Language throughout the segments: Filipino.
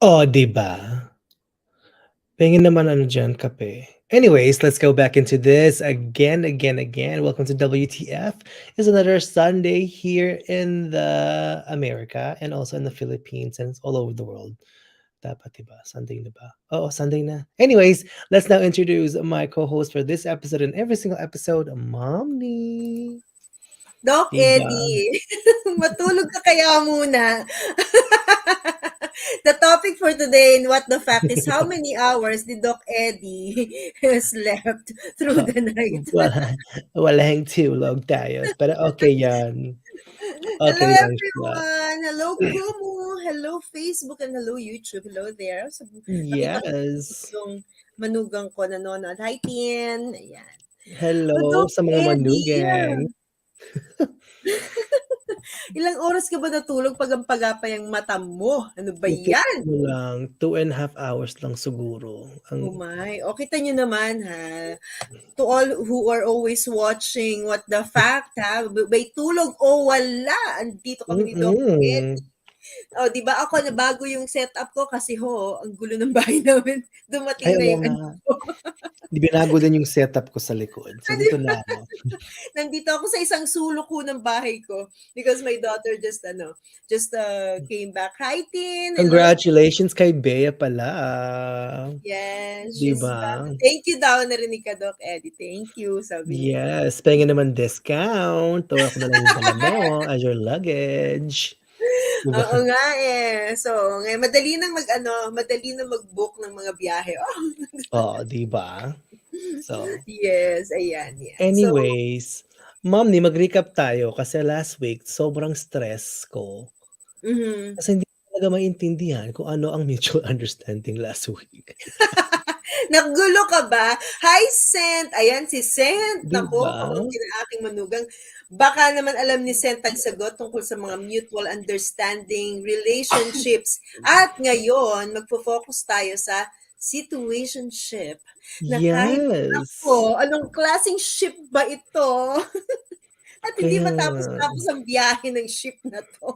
Oh, 'di ba? Pengen naman ano diyan, kape. Anyways, let's go back into this again. Welcome to WTF. It's another Sunday here in the America and also in the Philippines and it's all over the world. Dapat 'di ba? Sunday na ba? Oo, Sunday na. Anyways, let's now introduce my co-host for this episode and every single episode, Mommy. Doc 'Di ba? Eddie, matulog ka kaya muna. The topic for today in What the Fact is how many hours did Doc Eddie slept through Oh, the night? walang tulog tayo. Pero okay 'yan. Hello Okay lang siya. everyone! Hello Kumu! Hello Facebook and hello YouTube. Hello there. So, nakita ko Yes. yung manugang ko nanonood. Hi Tien! Ayan. O Hello Doc sa mga Eddie, manugang. ilang oras ka ba natulog pag ang pagapay ang mata mo? Ano ba yan? Ano lang, 2.5 hours lang siguro Oh ang my. O kita nyo naman ha. To all who are always watching What the Fact ha. May tulog o wala. Andito kami ni Doc Ed. mm. O, di ba ako na bago yung setup ko kasi ang gulo ng bahay namin. Ay, Dumating na oo yung nga. ano ko. Binago din yung setup ko sa likod. So, dito na ako. Nandito ako sa isang sulok ko ng bahay ko because my daughter just came back. Hi, Tin! Hello. Congratulations kay Bea pala. Yes, 'Di she's back. ba? Thank you daw, narinig ka, Doc Eddie. Thank you, sabi niya. Yes, pengen naman discount. Tawa ko na lang yung dala mo as your luggage. 'Di ba? Oo nga eh. So, ngayon, madali nang mag-book ng mga biyahe. Oh, Oo, 'di ba? So, yes, ayan, yan. So, anyways, Mommy, mag-recap tayo kasi last week sobrang stress ko. mhm. Kasi hindi ko talaga maintindihan kung ano ang mutual understanding last week. Nagulo ka ba? Hi, Sent! Ayan, si Sent. 'Di Naku, ba? pamangkin ng aking manugang. Baka naman alam ni Sent ang sagot tungkol sa mga mutual understanding, relationships. At ngayon, magfo-focus tayo sa situationship. Na kahit Yes. ako, anong klaseng ship ba ito? At hindi Kaya nga. matapos-tapos ang biyahe ng ship na 'to.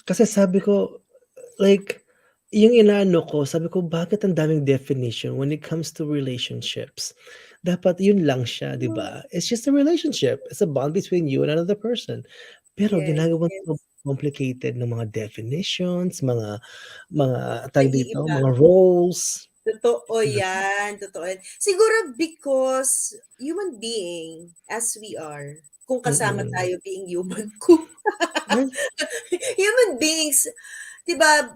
Kasi sabi ko, like, yung inaano ko, sabi ko, bakit ang daming definition when it comes to relationships? Dapat yun lang siya, 'di ba? It's just a relationship. It's a bond between you and another person. Pero Yes, ginagawan yes. so complicated ng mga definitions, mga tawag dito, Nag-iiba. mga roles. Totoo yan, totoo yan. Siguro because human being, as we are, kung kasama Mm. tayo being human, kung Ay, human beings, 'di ba,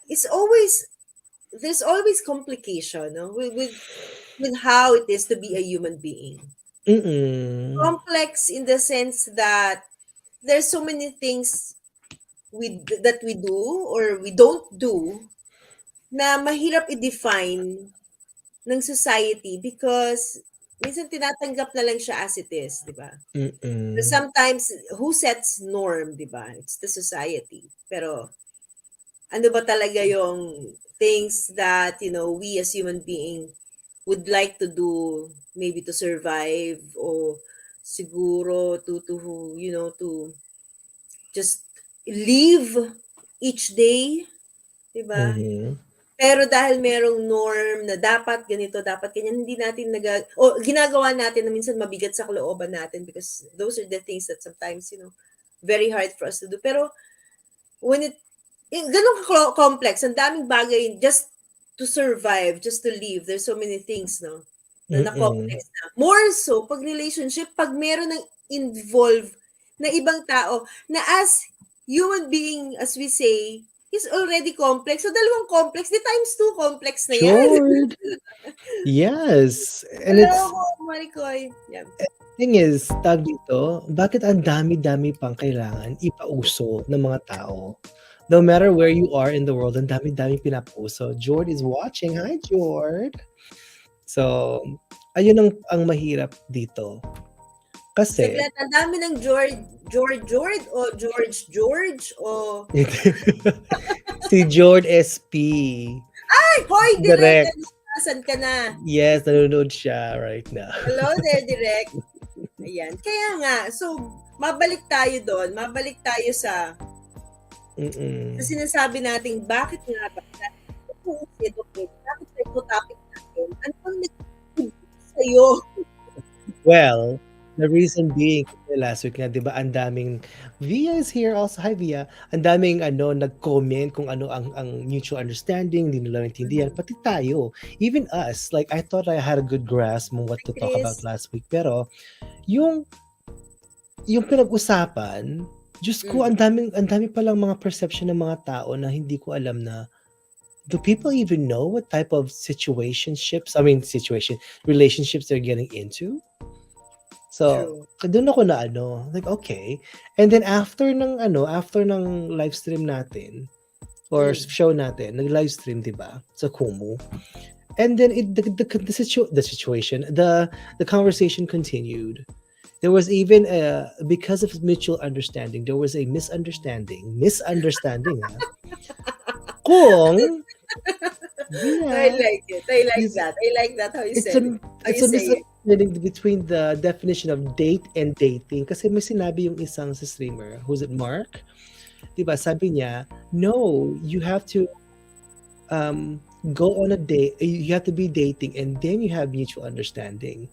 it's always there's always complication, no? With how it is to be a human being. mm. Complex in the sense that there's so many things that we do or we don't do na mahirap i-define ng society because minsan tinatanggap na lang siya as it is, di ba? But Mm. sometimes, who sets norm, di ba? It's the society. Pero ano ba talaga yung things that, we as human being would like to do maybe to survive o siguro to just live each day, di ba? Mhm. Pero dahil merong norm na dapat ganito, dapat ganyan, hindi natin o ginagawa natin na minsan mabigat sa kalooban natin because those are the things that sometimes, very hard for us to do. Pero when ganun complex, ang daming bagay just to survive, just to live. There's so many things, no? Na Mm. complex na. More so, pag relationship, pag meron ng involve na ibang tao, na as human being, as we say, is already complex. So, dalawang complex, di times 2 complex na yan. Sure. Yes, and Hello, it's Maricoy. Yan. thing is, tawag dito, bakit ang dami-dami pang kailangan ipauso ng mga tao? No matter where you are in the world, ang dami-daming pinapauso. Jord is watching. Hi, Jord. So, ayun ang mahirap dito. Kasi Saglit, ang dami ng George o George o si Jord SP. ay, hoy, direct, Direct. nasan ka na? Yes, nanonood siya right now. Hello there, direct. Ayan. Kaya nga, so, mabalik tayo doon. Mabalik tayo sa Mm. sinasabi nating bakit nga ba iniisip, okay, bakit pa ito topic natin? Ano bang nag sa'yo? Well, the reason being kasi last week nga 'di ba ang daming Via is here also. Hi Via. Ang daming ano nag-comment kung ano ang mutual understanding, hindi nila naintindihan, Mhm. pati tayo, even us. Like I thought I had a good grasp on what Hi, to talk about Chris. last week pero yung yung pinag-usapan, Diyos ko Mm. ang dami palang mga perception ng mga tao na hindi ko alam na do people even know what type of relationships they're getting into? So, True. dun ako na ano, like, okay. And then after ng live stream natin or Mm. show natin, nag-live stream, 'di ba? Sa Kumu. And then the conversation continued. There was even because of mutual understanding, there was a misunderstanding kung I yeah, like it. I like this that. I like that how you it's said it. a How it's you a say it. misunderstanding between the definition of date and dating. Kasi may sinabi yung isang sa streamer, who's it, Mark? 'Di ba? Sabi niya, "No, you have to go on a date. You have to be dating and then you have mutual understanding."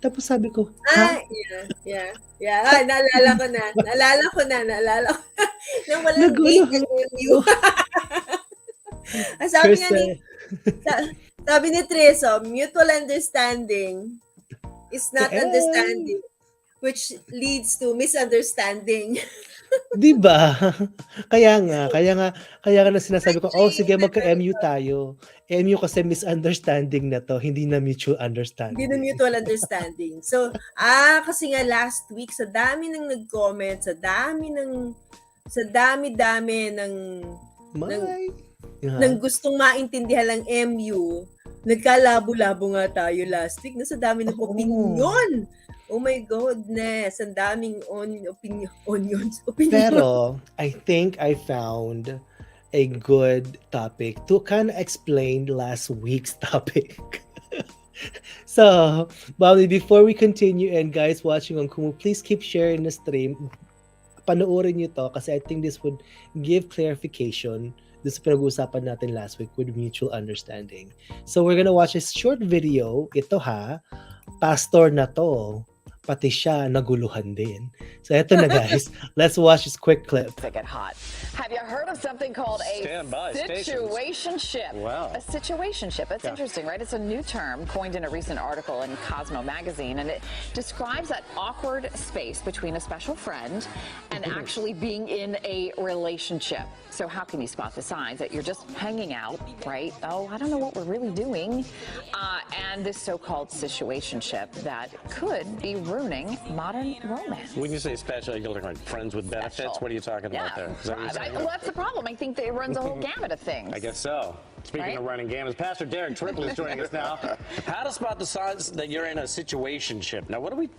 Tapos sabi ko, "Ha?" Ah, yeah, yeah, yeah. Ah, naalala ko na. Naalala ko na. Naalala ko na. Nang walang date Naguluhan ang MU. ako. Ang sabi nga Trista, ni, sa- sabi ni Treso, mutual understanding is to not understanding, which leads to misunderstanding. 'di ba? Kaya nga na sinasabi ko, "Oh, sige Actually, magka-MU tayo." MU kasi misunderstanding na 'to, hindi na mutual hindi na understanding. mutual understanding. So, kasi nga last week, sa dami ng nag-comment, sa dami-dami ng, May ng ha? gustong maintindihan ng MU, nagkalabo-labo nga tayo last week. No, sa dami ng Oo. opinion. Oh my goodness, ang daming opinion. Pero I think I found a good topic to kind of explain last week's topic. So, Bobby, before we continue, and guys watching on Kumu, please keep sharing the stream. Panoorin nyo to kasi I think this would give clarification this pinag-uusapan natin last week with mutual understanding. So we're gonna watch a short video. Ito ha, pastor na to. Pati siya naguluhan din. So eto na guys, let's watch this quick clip. They get hot. Have you heard of something called a situationship? Wow. A situationship. That's interesting, right? It's a new term coined in a recent article in Cosmo magazine, and it describes that awkward space between a special friend and actually being in a relationship. So how can you spot the signs that you're just hanging out, right? Oh, I don't know what we're really doing. And this so-called situationship that could be ruining modern romance. When you say special, you're looking like friends with benefits. Special. What are you talking about there? Is that what you're saying? Well, that's the problem. I think that it runs a whole gamut of things. I guess so. Speaking Right? of running games, Pastor Derek Triple is joining us now. How to spot the signs that you're in a situationship. Now, what are we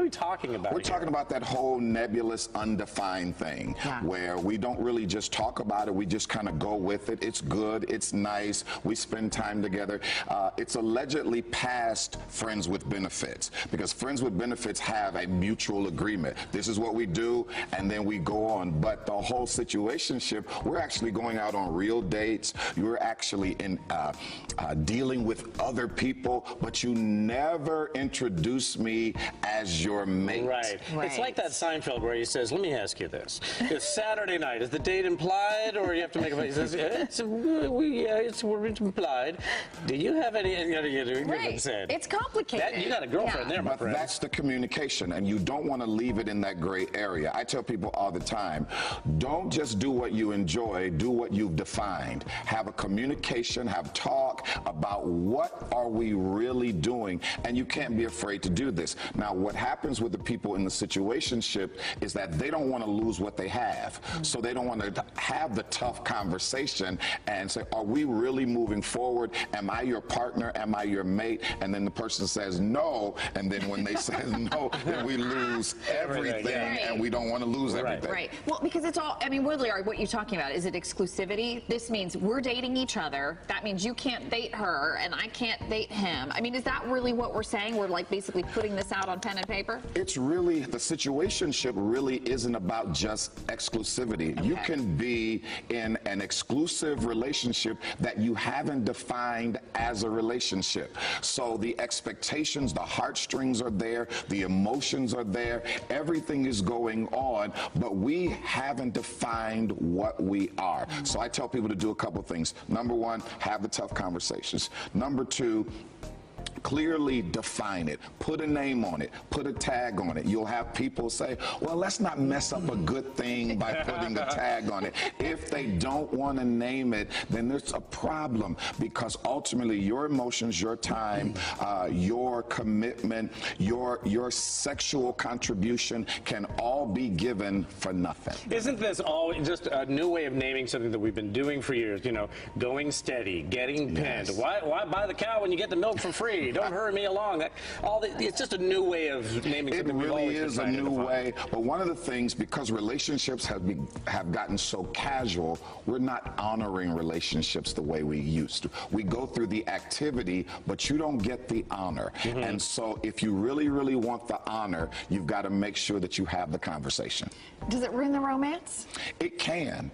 talking about? We're talking about that whole nebulous, undefined thing where we don't really just talk about it. We just kind of go with it. It's good. It's nice. We spend time together. It's allegedly past friends with benefits because friends with benefits have a mutual agreement. This is what we do, and then we go on. But the whole situationship, we're actually going out on real dates. You're actually in dealing with other people, but you never introduce me as your mate. Right. It's like that Seinfeld where he says, let me ask you this. It's Saturday night. Is the date implied or you have to make a... He says, it's implied. Do you have any... Right. It's complicated. You got a girlfriend there, my But friend. that's the communication, and you don't want to leave it in that gray area. I tell people all the time, don't just do what you enjoy, do what you've defined. Have a communication, have talk about what are we really doing, and you can't be afraid to do this. Now, what happens with the people in the situationship is that they don't want to lose what they have, so they don't want to have the tough conversation and say, are we really moving forward? Am I your partner? Am I your mate? And then the person says no, and then when they say no, then we lose everything, and we don't want to lose everything. Right. Well, because it's all, I mean, really, what you're talking about, is it exclusivity? This means we're dating each other, other, that means you can't date her and I can't date him. I mean, is that really what we're saying? We're like basically putting this out on pen and paper? It's really, the situationship really isn't about just exclusivity. Okay. You can be in an exclusive relationship that you haven't defined as a relationship. So the expectations, the heartstrings are there, the emotions are there, everything is going on, but we haven't defined what we are. So I tell people to do a couple things. Number one, have the tough conversations. Number two, clearly define it. Put a name on it. Put a tag on it. You'll have people say, well, let's not mess up a good thing by putting a tag on it. If they don't want to name it, then there's a problem, because ultimately your emotions, your time, your commitment, your sexual contribution can all be given for nothing. Isn't this all just a new way of naming something that we've been doing for years? You know, going steady, getting pinned. Yes. Why buy the cow when you get the milk for free? Don't hurry me along. It's just a new way of naming It something we've really always been is a trying to new define. way, but one of the things, because relationships have gotten so casual, we're not honoring relationships the way we used to. We go through the activity, but you don't get the honor. And so if you really, really want the honor, you've got to make sure that you have the conversation. Does it ruin the romance? It can,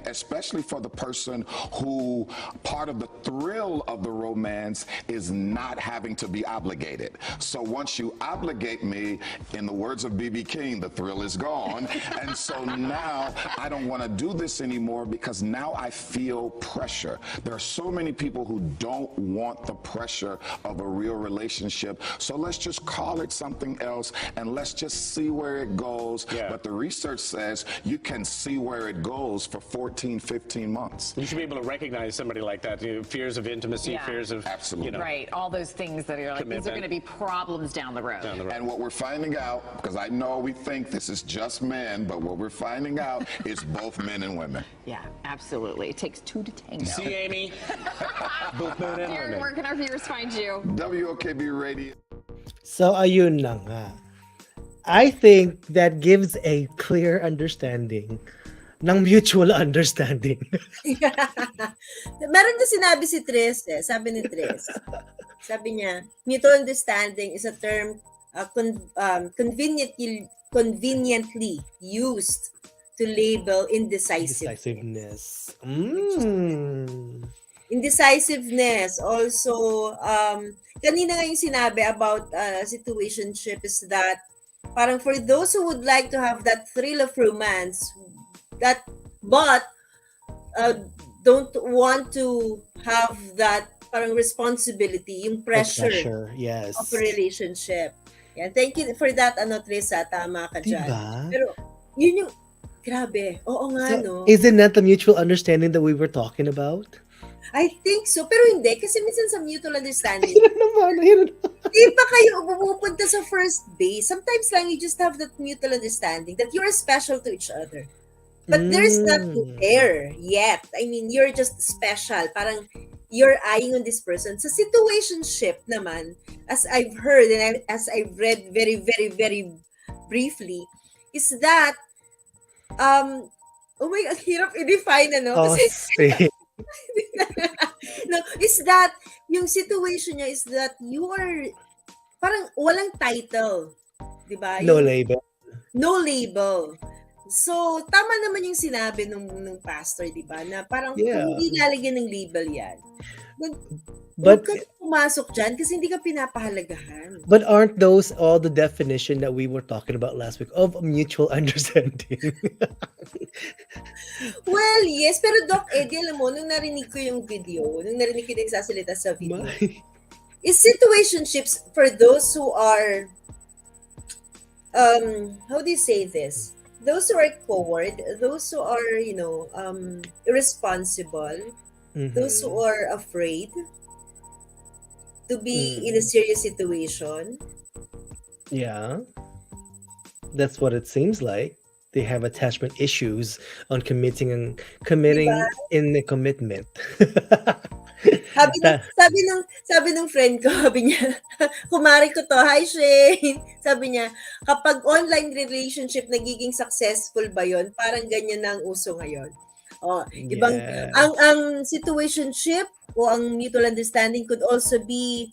especially for the person who part of the thrill of the romance is not having to be obligated. So once you obligate me, in the words of B.B. King, the thrill is gone. And so now I don't want to do this anymore, because now I feel pressure. There are so many people who don't want the pressure of a real relationship. So let's just call it something else and let's just see where it goes. Yeah. But the research says you can see where it goes for 14, 15 months. You should be able to recognize somebody like that. You know, fears of intimacy, Yeah. fears of, Absolutely. you know, Right, all those things that are like, these are Commitment. going to be problems down the road. And what we're finding out, because I know we think this is just men, but what we're finding out is both men and women. Yeah, absolutely. It takes two to tango. See, Amy? Both men and Darren, women. where can our viewers find you? WOKB Radio. So ayun na nga. I think that gives a clear understanding ng mutual understanding. Meron na sinabi si Tres sabi ni Tres. Sabi niya, mutual understanding is a term conveniently used to label indecisiveness. Indecisiveness. Also, kanina nga yung sinabi about situationship is that parang for those who would like to have that thrill of romance, but don't want to have that parang responsibility, yung pressure Yes. of a relationship. Yeah, thank you for that, Trisa. Tama ka dyan. Diba? Pero, yun yung, grabe. Oo nga, no? Isn't that the mutual understanding that we were talking about? I think so. Pero hindi. Kasi minsan sa mutual understanding, Ayun naman. di pa kayo pupunta sa first base. Sometimes lang you just have that mutual understanding that you're special to each other. But there's nothing there yet. I mean, you're just special. Parang you're eyeing on this person. Sa situationship naman, as I've heard and as I've read very, very, very briefly, is that, oh my God, hirap i-define, ano? Oh, Kasi, no, is that, yung situation niya is that you are, parang walang title. Diba? no label. No label. So, tama naman yung sinabi nung pastor, di ba? Na parang Yeah. kung hindi lalagyan ng label yan, But huwag ka pumasok dyan kasi hindi ka pinapahalagahan. but aren't those all the definition that we were talking about last week of mutual understanding? Well, yes. Pero Doc Eddie, alam mo, nung narinig ko yung video, nung narinig ko yung nagsasalita sa video, is situationships for those who are, how do you say this? Those who are forward, those who are, irresponsible, those who are afraid to be in a serious situation. Yeah. That's what it seems like. They have attachment issues on committing in the commitment. Sabi ng friend ko, sabi niya, kumari ko to, hi Shane. Sabi niya, kapag online relationship nagiging successful ba yon? Parang ganyan na ang uso ngayon. Ibang Yes. ang situationship o ang mutual understanding could also be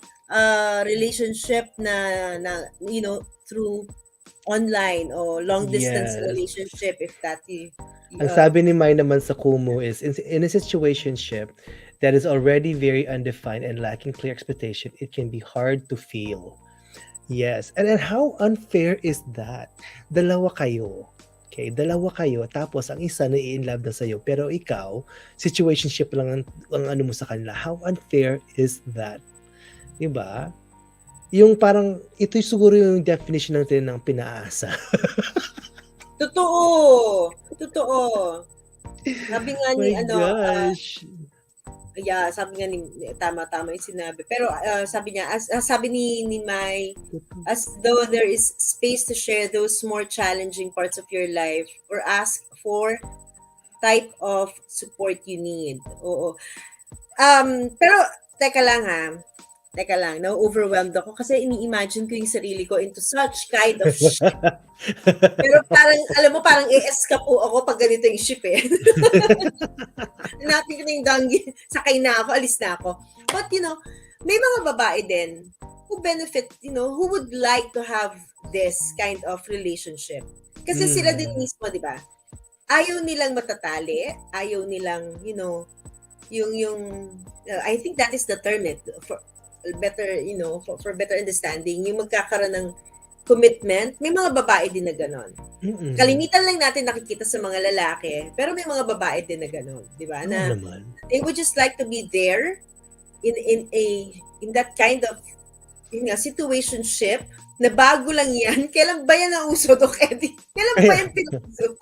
relationship na through online or long distance Yes. relationship if that Ang sabi ni Mai naman sa Kumu is, in a situationship that is already very undefined and lacking clear expectation, it can be hard to feel. Yes. And how unfair is that? Dalawa kayo. Okay, dalawa kayo, tapos ang isa nai-inlove na sa'yo, pero ikaw, situationship lang ang ano mo sa kanila. How unfair is that? Diba? Yung parang, ito siguro yung definition natin ng pinaasa. Totoo. Sabi nga ni My gosh. sabi nga ni tama yung sinabi. Pero sabi niya sabi ni Mai, as though there is space to share those more challenging parts of your life or ask for type of support you need. Oo. Pero teka lang, na-overwhelmed ako kasi ini-imagine ko yung sarili ko into such kind of ship. Pero parang, alam mo, parang e-escape po ako pag ganito yung ship eh. Hanapin ko na yung danggi, sakay na ako, alis na ako. But, may mga babae din who benefit, who would like to have this kind of relationship. Kasi sila din mismo, di ba? Ayaw nilang matatali, ayaw nilang, I think that is the term for better, for better understanding, yung magkakaroon ng commitment, may mga babae din na ganon. Kalimitan lang natin nakikita sa mga lalaki, pero may mga babae din na ganon, di ba? Na they would just like to be there in that kind of situationship na bago lang yan. Kailan ba yan ang uso, Doc Eddie? Kailan ba yan pinuso?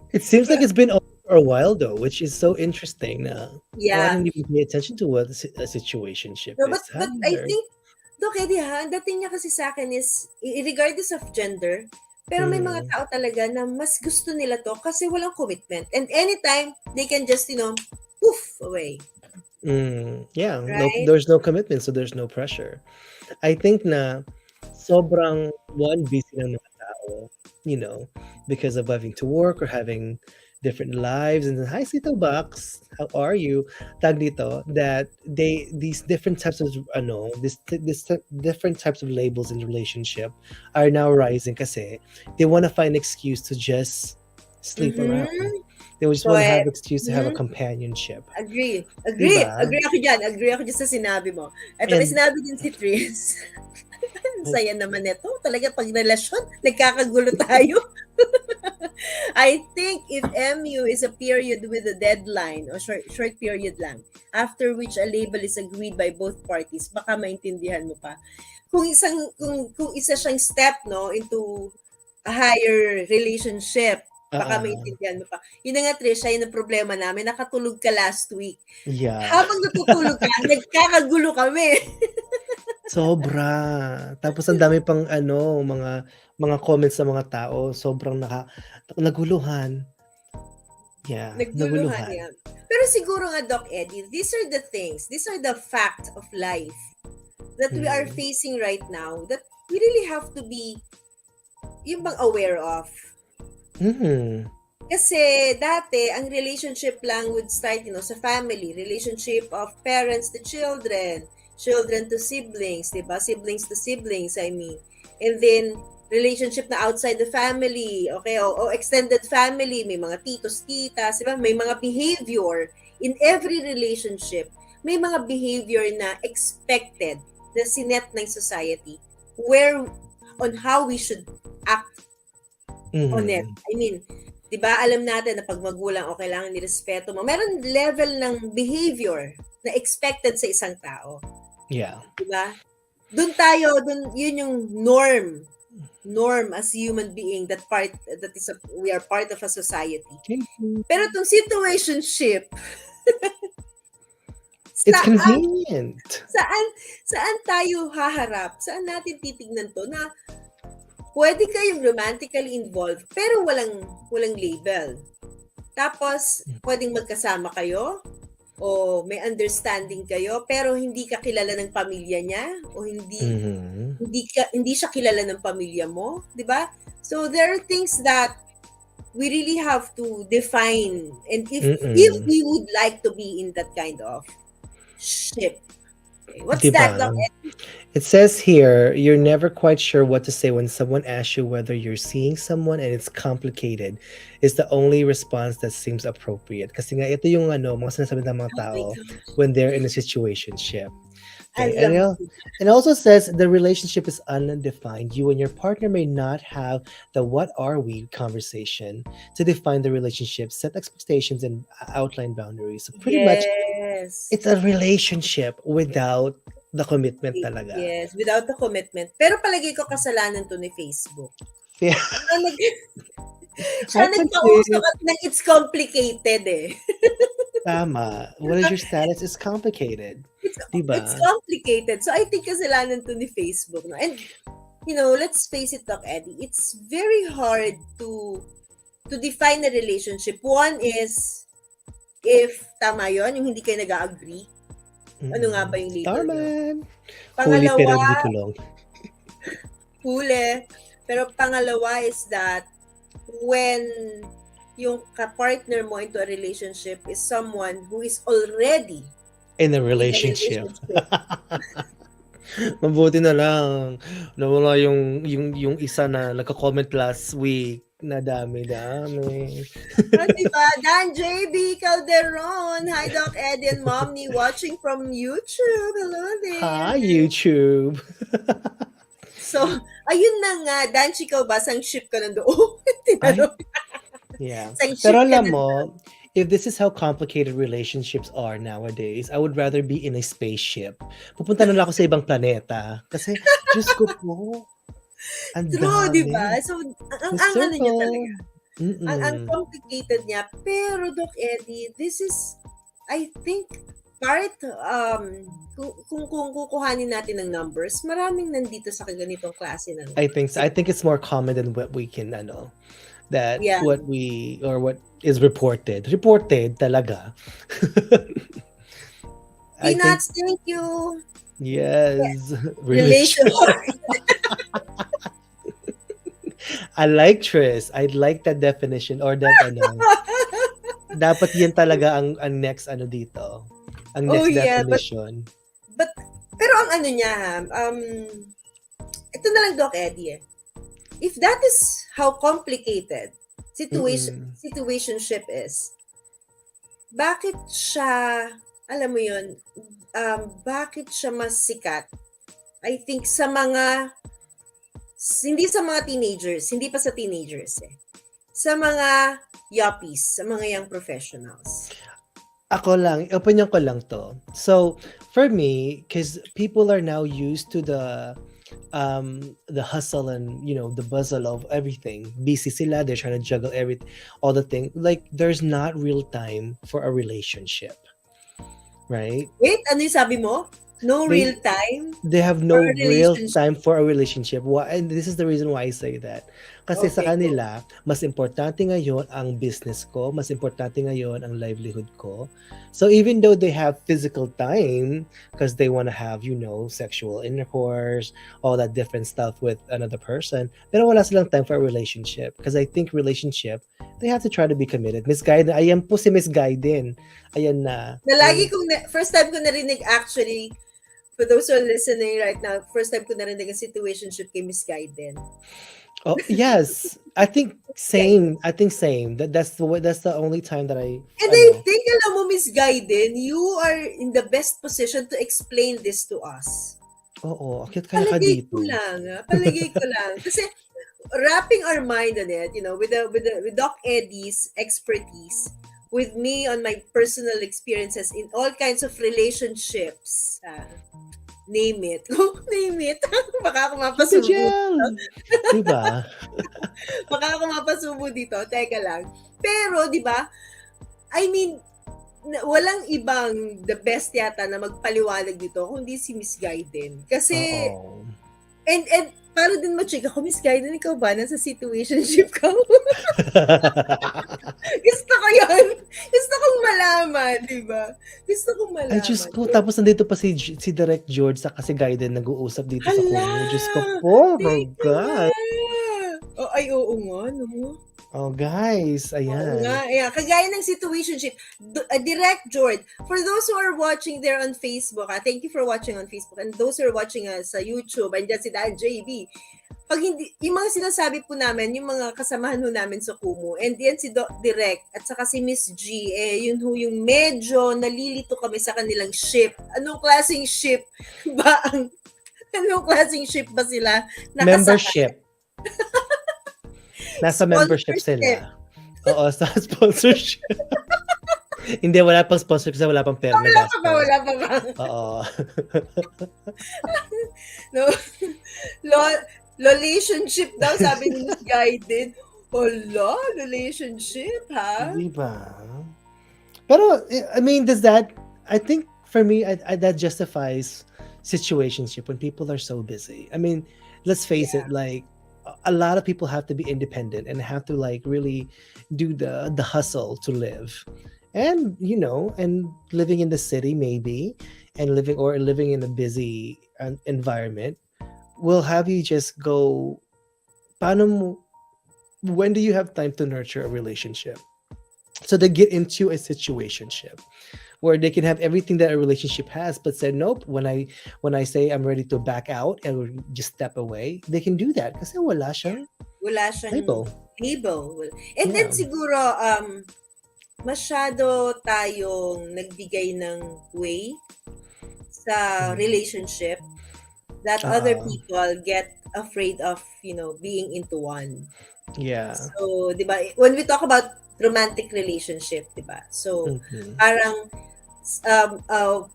It seems like it's been over for a while though, which is so interesting na I don't even pay attention to what a situationship No, is. but I think, Doc Eddie ang dating niya kasi sa akin is, regardless of gender, pero may mga tao talaga na mas gusto nila to kasi walang commitment. And anytime, they can just, poof, away. Yeah, right? there's no commitment, so there's no pressure. I think na sobrang busy ng mga tao, because of having to work or having different lives. And then, hi, Sito Box, how are you? Tag dito, that these different types of this different types of labels in relationship are now rising kasi they want to find an excuse to just sleep around. They just want to have excuse to have a companionship. Agree Diba? Agree ako dyan sa sinabi mo. Ito may sinabi din si Tris. Saya naman ito. Talaga pag relasyon, nagkakagulo tayo. I think if MU is a period with a deadline o short period lang, after which a label is agreed by both parties, baka maintindihan mo pa. Kung isa siyang step into a higher relationship, baka maintindihan mo pa. Yun na nga, Trisha, yun ang problema namin. Nakatulog ka last week. Yeah. Habang natutulog ka, nagkakagulo kami. Sobra. Tapos ang dami pang mga comments sa mga tao, sobrang naguluhan. Yeah, naguluhan. Yan. Pero siguro nga, Doc Eddie, these are the facts of life that we are facing right now that we really have to be yung bang aware of. Kasi dati, ang relationship lang would start, sa family, relationship of parents to children to siblings, diba? Siblings to siblings, I mean. And then, relationship na outside the family, okay, o extended family, may mga titos, titas, diba? May mga behavior in every relationship. May mga behavior na expected na sinet ng society on how we should act on it. I mean, diba, alam natin na pag magulang o kailangan nirespeto mo, meron level ng behavior na expected sa isang tao. Yeah. Diba? Yun yung norm as human being, we are part of a society. Pero itong situationship, it's convenient. Saan tayo haharap? Saan natin titignan to na pwede kayong romantically involved pero walang label. Tapos pwedeng magkasama kayo o may understanding kayo pero hindi ka kilala ng pamilya niya o hindi siya kilala ng pamilya mo, 'di ba? So there are things that we really have to define, and if Mm. we would like to be in that kind of ship. Okay, what's 'Di that, ba? Doc? It says here, you're never quite sure what to say when someone asks you whether you're seeing someone and it's complicated. It's the only response that seems appropriate. Kasi nga, ito yung mga sinasabi ng mga Oh my tao gosh, when they're in a situationship. I Okay, and love it it. it also says the relationship is undefined. You and your partner may not have the "what are we" conversation to define the relationship, set expectations, and outline boundaries. So pretty much, Yes. it's a relationship without the commitment talaga. Yes, without the commitment. Pero palagay ko kasalanan to ni Facebook. Yeah, Siya nag siya I can nagpauso say kasi ng it's complicated eh. tama. What is your status is complicated, It's 'di it's ba? complicated. So I think kasalanan to ni Facebook, no? And let's face it, Doc Eddie, it's very hard to define a relationship. One is if tama 'yon, yung hindi kayo nag-agree. Ano nga ba yung label niyo? Tama. Huli Pangalawa, pero hindi kulong. huli. Pero pangalawa is that when yung ka-partner mo into a relationship is someone who is already In a in a relationship. relationship. Mabuti na lang nawala yung isa na nagko-comment last week na dami-dami. Diba? Dan JB Calderon. Hi, Doc Eddie and Mommy watching from YouTube. Hello Hi, there. YouTube. So, ayun na nga. Dan, ikaw ba? Sang ship ka nandoon? Ay, Tinanong. yeah. Sang ship Pero ka alam nandoon. mo, if this is how complicated relationships are nowadays, I would rather be in a spaceship. Pupunta na lang ako sa ibang planeta. Kasi, Diyos ko po, ang True, di ba? dami. So, ang The ano niya circle. talaga. Ang Mm-mm. complicated niya. Pero, Doc Eddie, this is, I think, part, kung kukuhanin natin ng numbers, maraming nandito sa ganitong klase ng, I think so. I think it's more common than what we can that yeah. what is reported. Reported talaga. I think Peanuts, thank you. yes. Relation. I like Tris. I like that definition or that dapat yan talaga ang next dito. Ang Oh next yeah, definition. but pero ang ano niya, ito na lang, Doc Eddie. If that is how complicated situationship is, bakit siya, alam mo yun, bakit siya mas sikat? I think sa mga, hindi sa mga teenagers, hindi pa sa teenagers sa mga yuppies, sa mga young professionals. Ako lang, opinion ko lang to. So, for me, because people are now used to the hustle and the bustle of everything. Busy sila, they're trying to juggle all the thing. Like there's not real time for a relationship, right? Wait, ano yung sabi mo? No They- real time? They have no For a real relationship. time for a relationship. And this is the reason why I say that. Kasi sa Okay, kanila, mas importante ngayon ang business ko, mas importante ngayon ang livelihood ko. So even though they have physical time because they want to have, sexual intercourse, all that different stuff with another person, pero wala silang time for a relationship. Because I think relationship, they have to try to be committed. Miss Gaiden, ayan po si Miss Gaiden. Ayan na. First time ko narinig actually, for those who are listening right now, first time ko narinig ang situationship kay Miss Gaiden. Oh yes, I think same. That's the only time that I. And I think, alam mo, Miss Gaiden, you are in the best position to explain this to us. Oo, akit kaya ka Palagay dito. ko lang. Kasi, wrapping our mind on it, with Doc Eddie's expertise, with me on my personal experiences in all kinds of relationships, name it. Name it. Baka ako mapasubo. Diba? Baka ako mapasubo dito. Teka lang. Pero, di ba, I mean, walang ibang the best yata na magpaliwanag dito kundi si Miss Gaiden. Kasi, and para din ma-check ako, Miss Gaiden, ikaw ba nasa situationship ka? Gusto ko yun. Gusto kong malaman, di ba? Gusto kong malaman. Ay, Diyos ko. Tapos nandito pa si Direct George sa kasi Gaiden nag-uusap dito sa kuno. Diyos ko po. Oh my God. Oo nga, no? Oh, guys, Oo nga, ayan. yeah. Kagaya ng situationship, direct Jord. For those who are watching there on Facebook, thank you for watching on Facebook. And those who are watching us sa YouTube, andyan si Dan JB. Pag hindi, yung mga sinasabi po namin, yung mga kasamahan ho namin sa Kumu, and yan si Direct, at saka si Miss G, yun ho yung medyo nalilito kami sa kanilang ship. Anong klaseng ship ba ang, anong klaseng ship ba sila nakasakay? Membership. Nasa membership Sponsorship. sila. Oo, sa sponsorship. Hindi, wala pang sponsorship kasi wala pang pera na Wala pa ba? gastos. Wala pa ba? Oo. No? Relationship daw, sabi ni Miss Guided. Hala, relationship, ha? Di ba? Pero, I mean, I think for me, that justifies situationship when people are so busy. I mean, let's face it, like, a lot of people have to be independent and have to like really do the hustle to live. And and living in the city maybe, and living in a busy environment will have you just go, paano mo, when do you have time to nurture a relationship? So they get into a situationship where they can have everything that a relationship has, but said nope. When I say I'm ready to back out and just step away, they can do that kasi wala siyang label. And then Yeah. siguro, masyado tayong nagbigay ng way sa relationship that other people get afraid of, being into one. Yeah. So, di ba, when we talk about romantic relationship, di ba? So, parang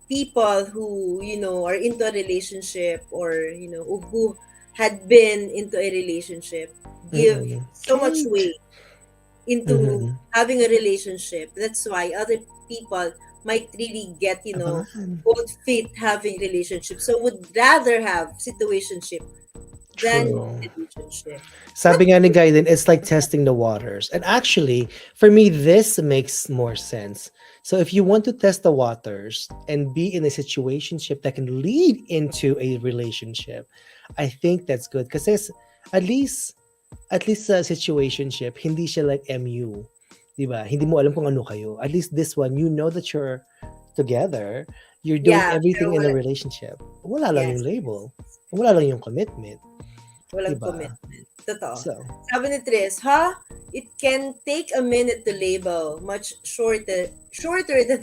people who, are into a relationship or, who had been into a relationship give so much weight into having a relationship. That's why other people might really get, both fit having relationship. So would rather have situationship than True. relationship. Sabi nga ni Gaiden, it's like testing the waters. And actually, for me, this makes more sense. So if you want to test the waters and be in a situationship that can lead into a relationship, I think that's good. Kasi at least sa situationship, hindi siya like MU. Diba? Hindi mo alam kung ano kayo. At least this one, you know that you're together. You're doing everything in a relationship. Wala lang yung label. Wala lang yung commitment. Walang Diba? commitment. Totoo. So, Sabi ni Tris, it can take a minute to label, much shorter than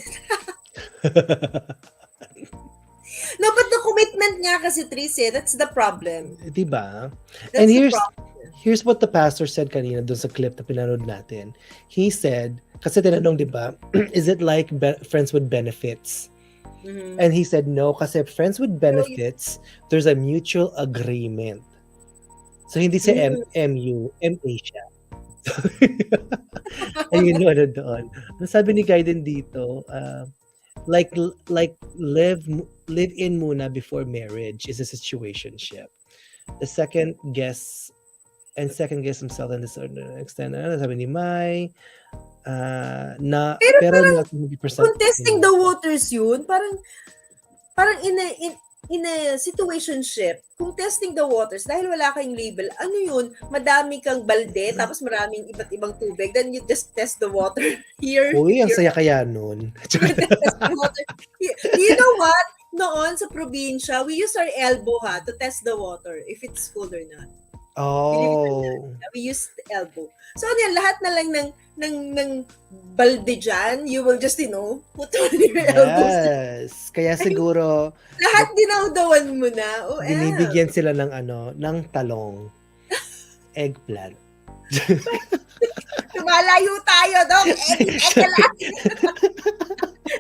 No, but the commitment nga kasi, Tris, that's the problem. diba? That's And the problem. here's what the pastor said kanina dun sa clip na pinanood natin. He said, kasi tinanong, diba, is it like friends with benefits? And he said, no, kasi friends with benefits, there's a mutual agreement. So, hindi siya MU, MA siya. Ayun yung ano doon. Ang sabi ni Gaiden dito, like live in muna before marriage is a situationship. The second guess himself and this extent. Ano sabi ni Mai? Pero not 100%. Kung testing the waters yun, parang in a situationship, kung testing the waters, dahil wala kayong label, ano yun, madami kang balde, tapos maraming iba't ibang tubig, then you just test the water here. Uy, ang saya kaya nun. Test the water. You know what? Noon sa probinsya, we use our elbow to test the water if it's cold or not. Oh. We use the elbow. So, ano yan, lahat na lang ng balde dyan, you will just, put on your elbows. Yes. Kaya siguro, Lahat dinawdawan mo na. binibigyan sila ng talong. Eggplant. Lumalayo tayo, Dok. Eka lang.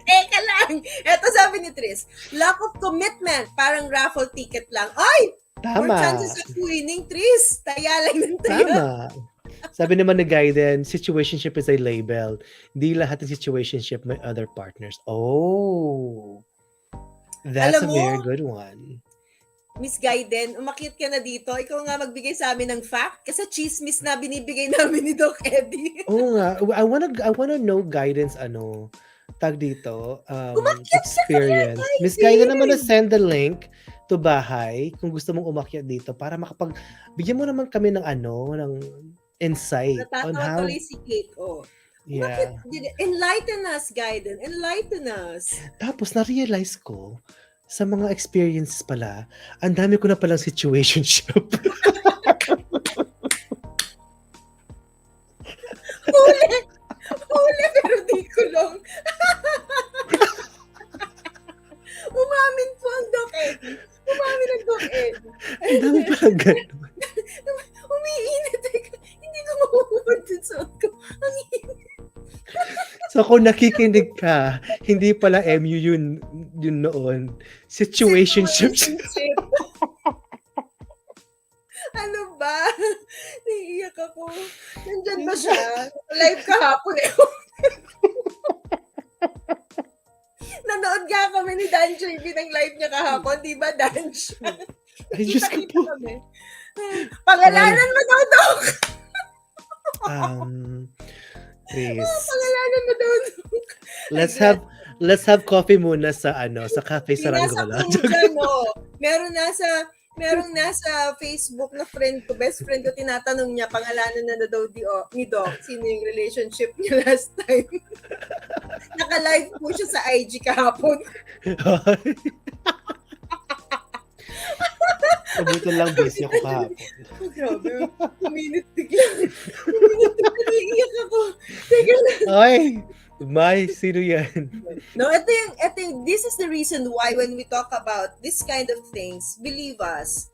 Eka lang. Eto sabi ni Tris, lack of commitment, parang raffle ticket lang. Ay! Tama. More chances of winning, Tris. Taya lang ng taya. Tama. Sabi naman ni Gaiden, situationship is a label. Hindi lahat ng situationship may other partners. Oh. That's Alam a mo, very good one. Miss Gaiden, umakyat ka na dito. Ikaw nga magbigay sa amin ng fact. Kasi chismis na binibigay namin ni Doc Eddie. Oo nga. I wanna know guidance, tag dito, experience. Miss Gaiden naman na send the link to bahay kung gusto mong umakyat dito para bigyan mo naman kami ng insight on Natatawa how, tuloy si Kate, oh. yeah. Enlighten us, Gaiden. Enlighten us. Tapos na-realize ko, sa mga experiences pala, ang dami ko na palang situationship. Huli! Huli, pero di kulong. Umamin po ang Doc Eddie. Umamin ang Doc Eddie. Ang dami palang ganun. Umiinit. Hindi ko mahuhubad yung suot ko. Ang init. So kung nakikinig ka, hindi pala MU yun noon. Situationships. Situationship. Ano ba? Naiiyak ako. Nandyan ba siya? Live kahapon eh. Nanood nga kami ni Dan JB ng live niya kahapon. Di ba, Dan? Ay, Diyos ko po. Kami. Pangalanan mo daw, Doc! Please. Pangalanan mo daw, Doc. Let's have coffee muna sa sa cafe sa Nasa Rangola. dyan, no? Merong nasa Facebook na friend ko, best friend ko, tinatanong niya, pangalanan na daw ni Doc, sino yung relationship niya last time. Naka-live po siya sa IG kahapon. Mabuti lang busy ako kahapon. Oh, grabe. Kuminit bigla. Naiiyak ako. Teka lang. Ay! May, sino yan? No, this is the reason why when we talk about this kind of things, believe us,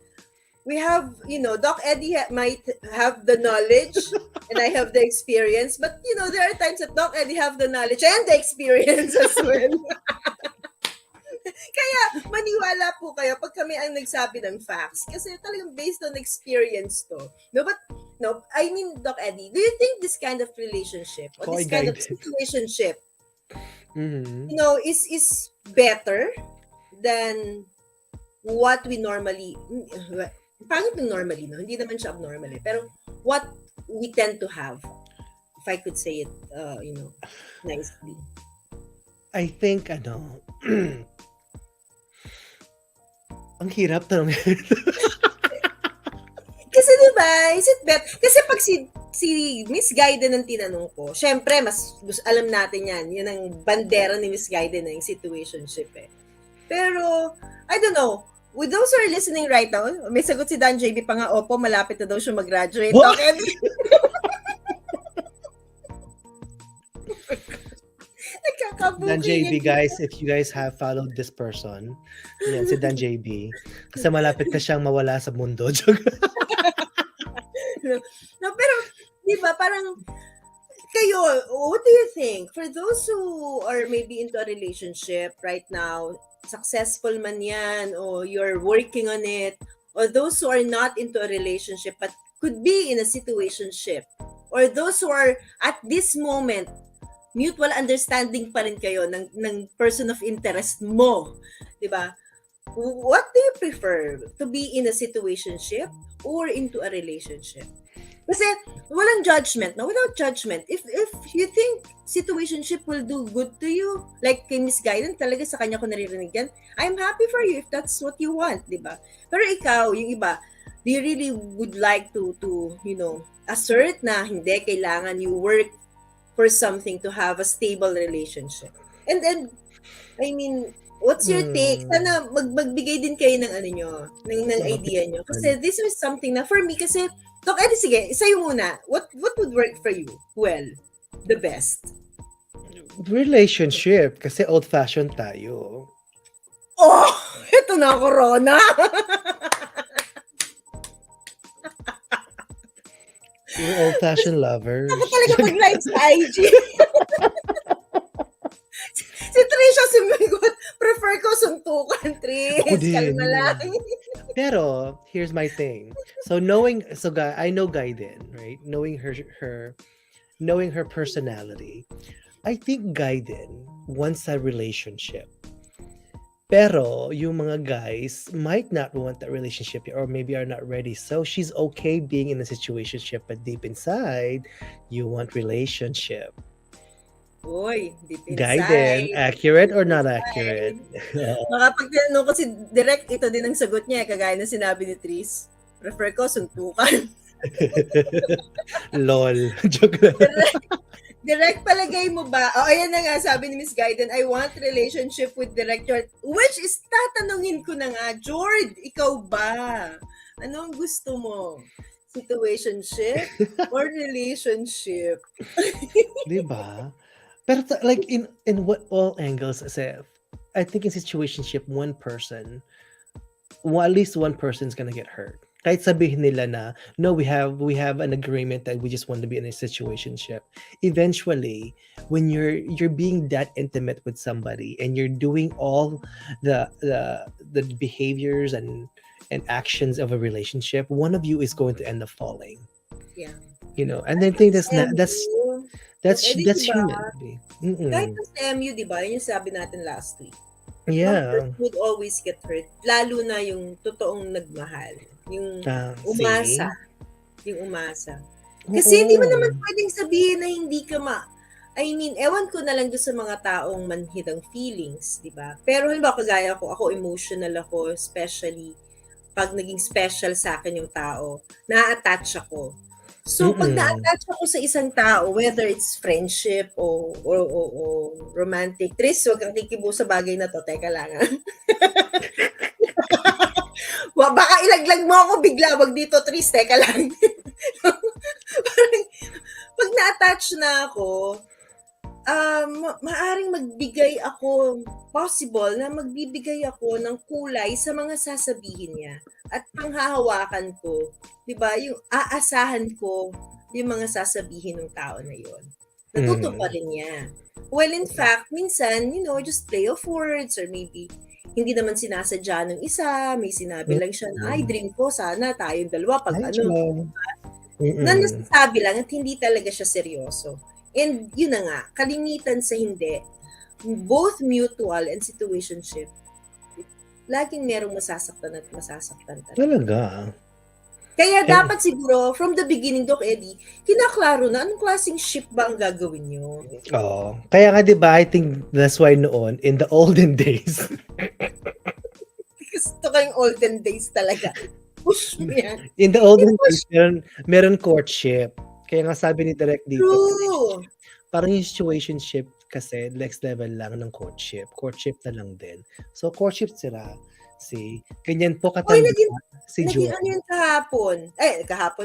we have, Doc Eddie might have the knowledge and I have the experience, but, there are times that Doc Eddie have the knowledge and the experience as well. Kaya, maniwala po kayo pag kami ang nagsabi ng facts. Kasi talagang based on experience to. No, I mean, Doc Eddie, do you think this kind of relationship or this kind of situationship, is better than what we normally, pangit ng normally, no? Hindi naman siya abnormal eh. Pero what we tend to have, if I could say it, nicely. I think, ang hirap tanong. Kasi diba, is it bet? Kasi pag si Miss Gaiden ang tinanong ko, syempre, mas alam natin yan. Yun ang bandera ni Miss Gaiden na yung situationship eh. Pero, I don't know, with those who are listening right now, may sagot si Dan JB pa nga, opo, malapit na daw siya mag-graduate. Okay. Dan JB, guys, if you guys have followed this person, yan, si Dan JB, kasi malapit na siyang mawala sa mundo. No, pero, di ba, parang, kayo, what do you think? For those who are maybe into a relationship right now, successful man yan, or you're working on it, or those who are not into a relationship but could be in a situationship, or those who are at this moment, mutual understanding pa rin kayo ng person of interest mo, di ba? What do you prefer? To be in a situationship or into a relationship? Kasi walang judgment, no? Without judgment. If you think situationship will do good to you, like kay Miss Gaiden, talaga sa kanya ko naririnig yan, I'm happy for you if that's what you want, di ba? Pero ikaw, yung iba, do you really would like to assert na hindi, kailangan you work for something to have a stable relationship? And then, I mean, what's your take? Sana magbigay din kayo ng ng idea nyo. Kasi this is something na for me, kasi, Doc Eddie, sige, sa'yo muna. What would work for you? Well, the best. Relationship, kasi old-fashioned tayo. Oh, ito na, Corona. We're old-fashioned lovers. Ako talaga mag-live sa IG. Si Trisha sumigot, prefer ko suntukan, Tris. Kalma lang. Pero here's my thing. So I know Gaiden, right? Knowing her personality, I think Gaiden wants a relationship. Pero yung mga guys might not want that relationship or maybe are not ready. So she's okay being in a situationship, but deep inside, you want relationship. Uy, deep inside. Gaiden, accurate or not accurate? Makapag tinanong ko si Direct, ito din ang sagot niya, kagaya ng sinabi ni Tris. Prefer ko suntukan. Lol. Joke lang. Direct palagay mo ba? Oh, ayan na nga, sabi ni Miss Gaiden, I want relationship with director. Which is, tatanungin ko na nga, Jord, ikaw ba? Ano ang gusto mo? Situationship or relationship? Diba? Pero like in what all angles, kasi I think in situationship, at least one person's gonna get hurt. Kahit sabihin nila na, no, we have an agreement that we just want to be in a situationship. Eventually, when you're being that intimate with somebody and you're doing all the behaviors and actions of a relationship, one of you is going to end up falling. Yeah. And I think that's not that's MU, that's eh, di that's ba? human. Kahit Mm-mm. sa MU, di ba? Yun yung sabi natin last week. One Yeah. person would always get hurt. Lalo na yung totoong nagmahal. Yung umasa. See? Yung umasa. Kasi hindi mo naman Oo. pwedeng sabihin na hindi ka I mean, ewan ko na lang doon sa mga taong manhid ang feelings, di ba? Pero halimbawa, kagaya ako emotional ako, especially pag naging special sa akin yung tao, na-attach ako. So, pag Mm-mm. na-attach ako sa isang tao, whether it's friendship o romantic, Tris, huwag kang kikibo sa bagay na to. Teka lang, ha? Baka ilaglag mo ako bigla, wag dito, Tris, teka lang. Parang, pag na-attach na ako, maaring magbigay ako, possible na magbibigay ako ng kulay sa mga sasabihin niya. At panghahawakan ko, di ba, yung aasahan ko yung mga sasabihin ng tao na yon. Natutuparin niya. Well, in fact, minsan, just play of words or maybe hindi naman sinasadya ng isa, may sinabi lang siya na, ay, dream ko, sana tayong dalawa pag Hi, ano, Joe. na Mm-mm. nasasabi lang at hindi talaga siya seryoso. And yun na nga, kalimitan sa hindi, both mutual and situationship, laging merong masasaktan at masasaktan talaga. Talaga. Kaya dapat siguro, from the beginning, Doc Eddie, kinaklaro na anong klaseng ship ba ang gagawin nyo? Oo. Kaya nga 'di ba, I think that's why noon in the olden days. Gusto ko yung olden days talaga. Push mo yan. In the olden days, meron courtship. Kaya nga sabi ni Direk dito, True. parang yung situationship kasi next level lang ng courtship. Courtship na lang din. So courtship sila. See, ganyan po Oy, katanda si naging Joe. ano yun kahapon,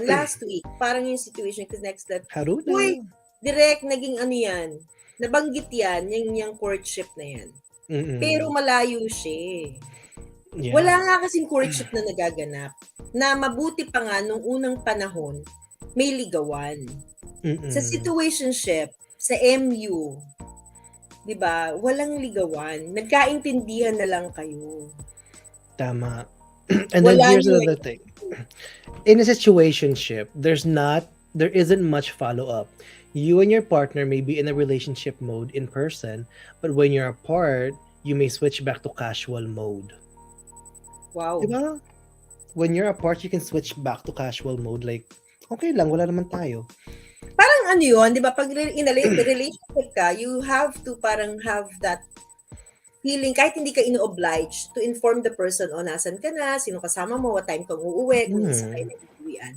last week, parang yung situation kasi next step. Haruna. Uy, direct naging ano yan, nabanggit yan, yung courtship na yan. Mm-mm. Pero malayo siya. Yeah. Wala nga kasing courtship na nagaganap. Na mabuti pa nga nung unang panahon, may ligawan. Mm-mm. Sa situationship, sa MU, 'di ba? Walang ligawan. Nagkaintindihan na lang kayo. Tama. And then Wala here's yung another thing. In a situationship, there isn't much follow-up. You and your partner may be in a relationship mode in person, but when you're apart, you may switch back to casual mode. Wow. Diba? When you're apart, you can switch back to casual mode. Like, okay lang, wala naman tayo. Parang ano yun, di ba? Pag in a relationship ka, you have to parang have that feeling, kahit hindi ka ino-oblige to inform the person, nasan ka na, sino kasama mo, what time kang uuwi, kung isa kayo nag-uwian.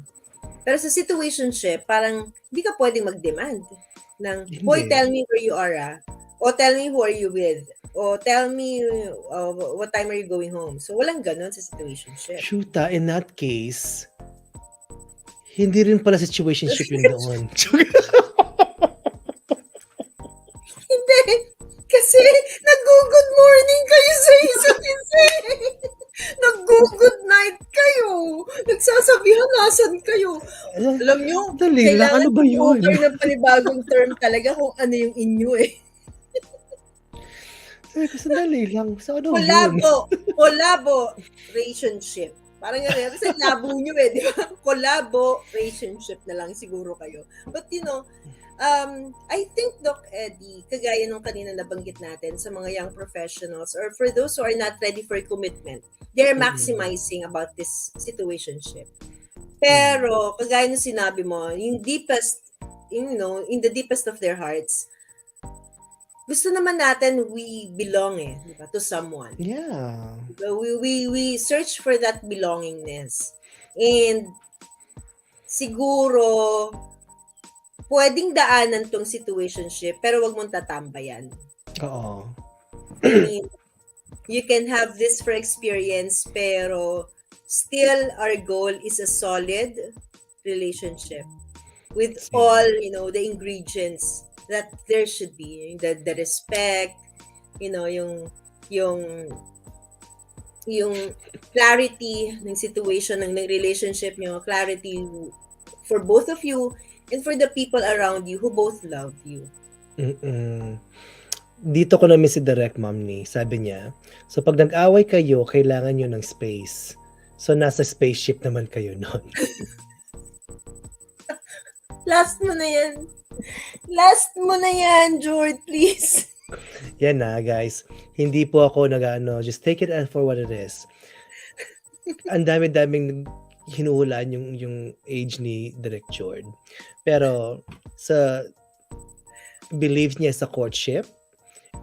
Pero sa situationship, parang hindi ka pwedeng mag-demand ng, boy, Hindi. tell me where you are, o tell me who are you with, o tell me what time are you going home. So, walang ganon sa situationship. Shoota, in that case, hindi rin pala situationship yun doon. Hindi. Kasi nag-good morning kayo sa isa't isa. Nag-good night kayo. Nagsasabihan nasan kayo. Alam nyo, Dali lang, ano ba yun? kailangan ng panibagong term talaga kung ano yung inyo eh. Sabi ko, sandali lang. So, ano yun? Collabo relationship. Parang gano'n. Kasi labo nyo di ba? Collabo relationship na lang siguro kayo. But I think, Doc Eddie, kagaya nung kanina nabanggit natin sa mga young professionals or for those who are not ready for commitment, they're maximizing about this situationship. Pero, kagaya nung sinabi mo, yung deepest, in the deepest of their hearts, gusto naman natin we belong di ba, to someone. Yeah. We search for that belongingness. And siguro, pwedeng daanan tong situationship, pero wag mong tatambayan. Oo. I mean, you can have this for experience, pero still our goal is a solid relationship with all, the ingredients that there should be. The respect, yung yung clarity ng situation ng relationship nyo, clarity for both of you and for the people around you who both love you. Dito ko na-miss si Direct Mom ni. Sabi niya, so pag nag-away kayo, kailangan nyo ng space. So nasa spaceship naman kayo nun. Last mo na yan. Last mo na yan, Jord, please. Yan na, guys. Hindi po ako just take it for what it is. Ang dami-daming hinuhulaan yung age ni Direct Jord. Pero sa believe niya sa courtship,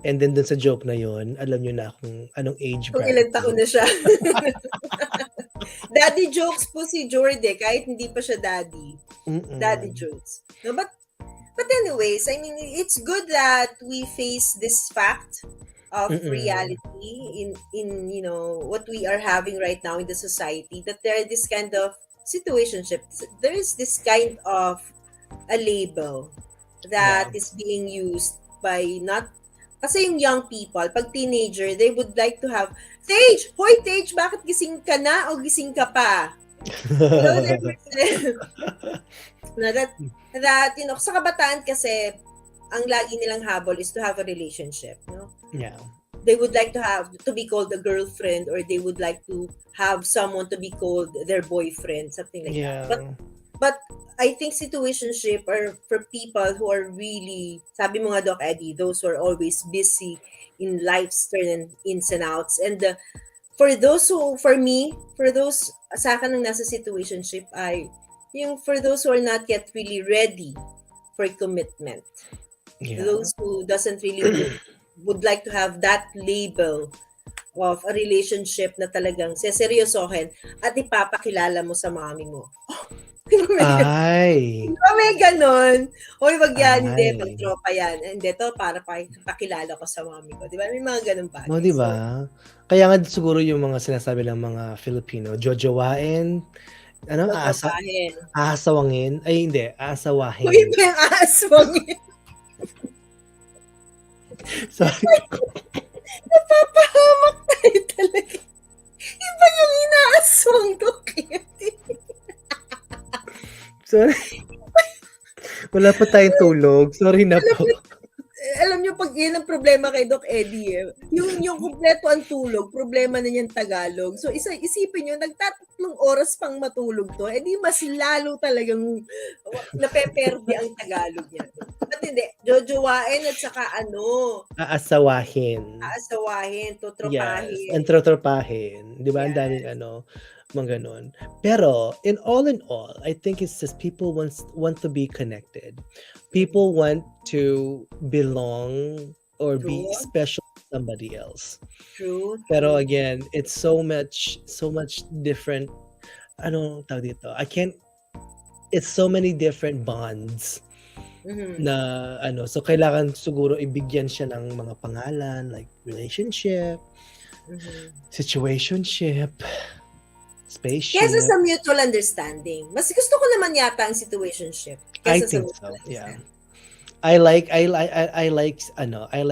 and then dun sa joke na yon, alam niyo na kung anong age Kung bracket. ilang taon na siya. Daddy jokes po si Jord kahit hindi pa siya daddy. Daddy jokes. No, but anyways, I mean, it's good that we face this fact of reality in what we are having right now in the society, that there are this kind of situationships. There is this kind of a label that is being used by not kasi yung young people, pag teenager, they would like to have, Tage! Hoy, Tage! Bakit gising ka na o gising ka pa? Na that, sa kabataan kasi, ang lagi nilang habol is to have a relationship, no? Yeah. They would like to be called a girlfriend, or they would like to have someone to be called their boyfriend, something like that. But I think situationship are for people who are really, sabi mo nga, Doc Eddie, those who are always busy in life's turn and ins and outs. And for those, sa akin nung nasa situationship ay, for those who are not yet really ready for commitment. Those who doesn't really would like to have that label of a relationship na talagang seseryosohin at ipapakilala mo sa mami mo. Ay! May ganon. Hoy, wag yan. Hindi, pag-tropa yan. Hindi, to para pakilala ko sa mami ko. Di ba? May mga ganun bagay. No, di ba? Kaya nga siguro yung mga sinasabi ng mga Filipino, jojowain, aasawangin. Ay, hindi, aasawahin. Uy, ba yung aasawangin? Sorry. Napapahamak tayo talaga. Iba yung inaaswang ko, Kitty. Sorry. Wala pa tayong tulog. Sorry na po. Alam niyo, pag yan ang problema kay Doc Eddie, yung kumpleto ang tulog, problema na niyan Tagalog. So, isipin niyo, nagtatatlong oras pang matulog to, di mas lalo talagang napeperde ang Tagalog niya. At hindi, jojowain at saka Aasawahin. Totropahin. Yes, and trotropahin. Di ba? Ang daming mga ganon. Pero, in all, I think it's just people want to be connected. People want to belong or be special to somebody else. True. Pero again, it's so much different. Ano tawag dito? It's so many different bonds na so kailangan siguro ibigyan siya ng mga pangalan like relationship, situationship, spaceship. Kesa sa mutual understanding. Mas gusto ko naman yata ang situationship. I think so. Yeah. I like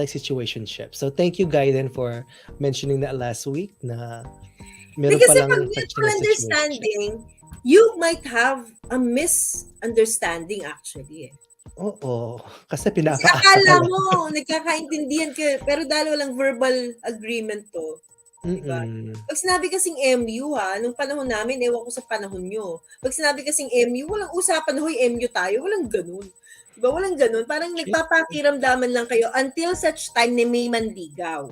situationship. So thank you Gaiden for mentioning that last week na meron kasi palang pag mutual understanding, you might have a misunderstanding actually. Oo. Kasi akala mo, nagkakaintindihan ka, pero dahil walang verbal agreement to. Diba? Pag sinabi kasing MU nung panahon namin, ewan ko sa panahon nyo. Pag sinabi kasing MU, walang usapan, hoy, MU tayo, walang ganun. Diba? Walang ganun. Parang nagpapakiramdaman lang kayo until such time na may manligaw.